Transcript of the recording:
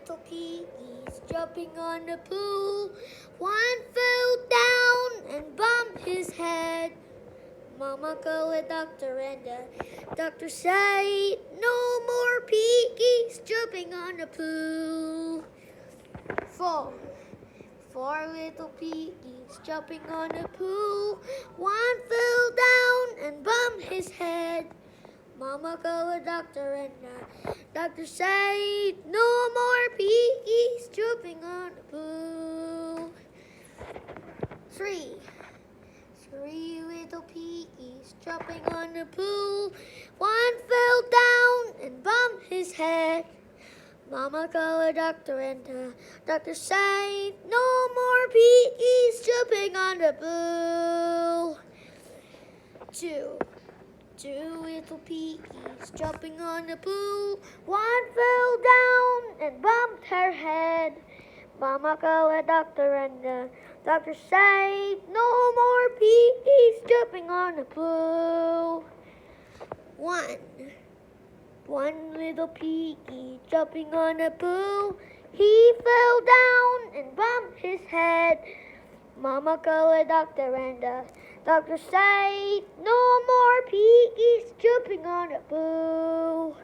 little piggies jumping on the pool. One fell down and bumped his head. Mama called a doctor and the doctor said, no more piggies jumping on the pool. Four little piggies jumping on the pool. One fell down and bumped his head. Mama called a doctor and the doctor said, no more piggies jumping on the pool. Three little piggies jumping on the pool. One fell down and bumped his head. Mama called a doctor and the doctor said, no more piggies jumping on the pool. Two little piggies jumping on the pool. One fell down and bumped her head. Mama called a doctor and the doctor said, no more piggies jumping on the pool. One little piggy jumping on the pool. He fell down and bumped his head. Mama called a doctor and the doctor said, no more piggies jumping on the pool.